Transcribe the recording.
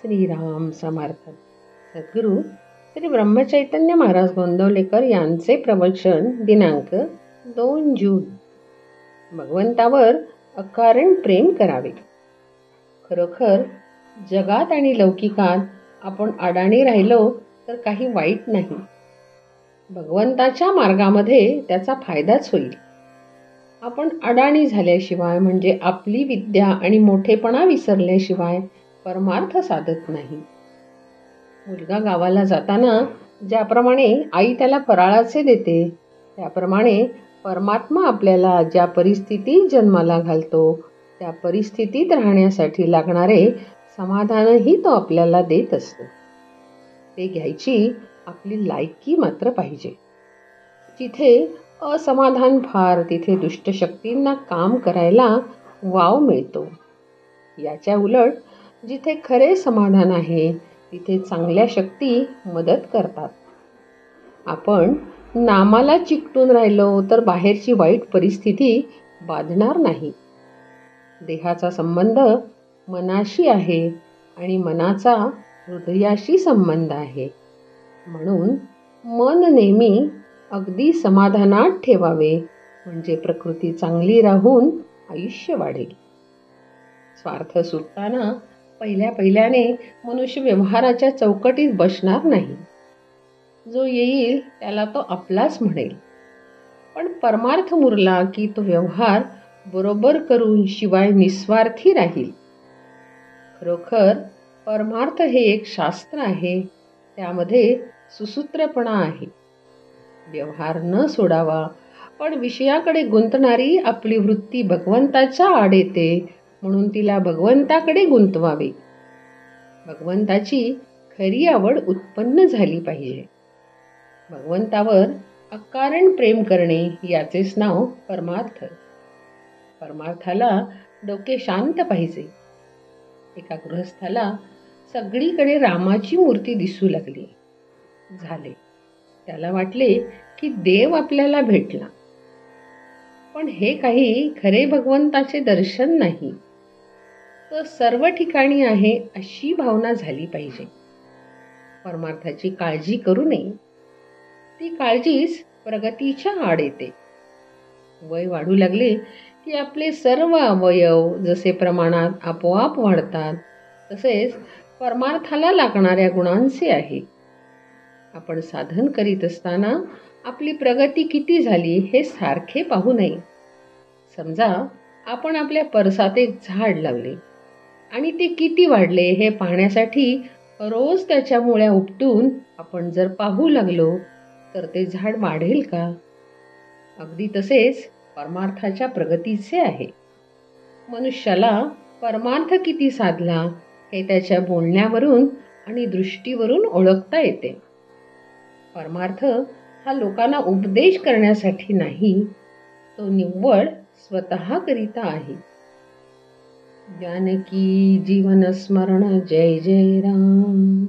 श्रीराम समर्थ. सद्गुरू श्री ब्रह्मचैतन्य महाराज गोंदवलेकर यांचे प्रवचन दिनांक 2 जून. भगवंतावर अकारण प्रेम करावे. खरोखर जगात आणि लौकिकात आपण अडाणी राहिलो तर काही वाईट नाही. भगवंताच्या मार्गामध्ये त्याचा फायदाच होईल. आपण अडाणी झाल्याशिवाय म्हणजे आपली विद्या आणि मोठेपणा विसरल्याशिवाय परमार्थ साधत नाही. मुलगा गावाला जाताना ज्याप्रमाणे आई त्याला फराळाचे देते, त्याप्रमाणे परमात्मा आपल्याला ज्या परिस्थितीत जन्माला घालतो त्या परिस्थितीत राहण्यासाठी लागणारे समाधानही तो आपल्याला देत असतो. ते घ्यायची आपली लायकी मात्र पाहिजे. जिथे असमाधान फार तिथे दुष्टशक्तींना काम करायला वाव मिळतो. याच्या उलट जिथे खरे समाधान आहे तिथे चांगल्या शक्ती मदत करतात. आपण नामाला चिकटून राहिलो तर बाहेरची वाईट परिस्थिती बाधणार नाही. देहाचा संबंध मनाशी आहे आणि मनाचा हृदयाशी संबंध आहे. म्हणून मन नेहमी अगदी समाधानात ठेवावे, म्हणजे प्रकृती चांगली राहून आयुष्य वाढेल. स्वार्थ सुटताना पहिल्याने मनुष्य व्यवहाराच्या चौकटीत बसणार नाही. जो येईल त्याला तो आपलाच म्हणेल. पण परमार्थ मुरला की तो व्यवहार बरोबर करून शिवाय निस्वार्थी राहील. खरोखर परमार्थ हे एक शास्त्र आहे. त्यामध्ये सुसूत्रपणा आहे. व्यवहार न सोडावा, पण विषयाकडे गुंतणारी आपली वृत्ती भगवंताच्या आड येते, म्हणून तिला भगवंताकडे गुंतवावे. भगवंताची खरी आवड उत्पन्न झाली पाहिजे. भगवंतावर अकारण प्रेम करणे याचेच नाव परमार्थ. परमार्थाला डोके शांत पाहिजे. एका गृहस्थाला सगळीकडे रामाची मूर्ती दिसू लागली. झाले. त्याला वाटले की देव आपल्याला भेटला. पण हे काही खरे भगवंताचे दर्शन नाही. तो सर्व ठिकाणी आहे अशी भावना झाली पाहिजे. परमार्थाची काळजी करू नये. ती काळजीच प्रगतीच्या आड येते. वय वाढू लागले की आपले सर्व अवयव जसे प्रमाणात आपोआप वाढतात, तसेच परमार्थाला लागणाऱ्या गुणांचे आहे. आपण साधन करीत असताना आपली प्रगती किती झाली हे सारखे पाहू नये. समजा आपण आपल्या परसात एक झाड लावले आणि ते किती वाढले हे पाहण्यासाठी रोज त्याच्या मुळ्या उपटून आपण जर पाहू लागलो तर ते झाड वाढेल का? अगदी तसेच परमार्थाच्या प्रगतीचे आहे. मनुष्याला परमार्थ किती साधला हे त्याच्या बोलण्यावरून आणि दृष्टीवरून ओळखता येते. परमार्थ हा लोकांना उपदेश करण्यासाठी नाही, तो निव्वळ स्वतः करिता आहे. जानकी जीवन स्मरण. जय जय राम.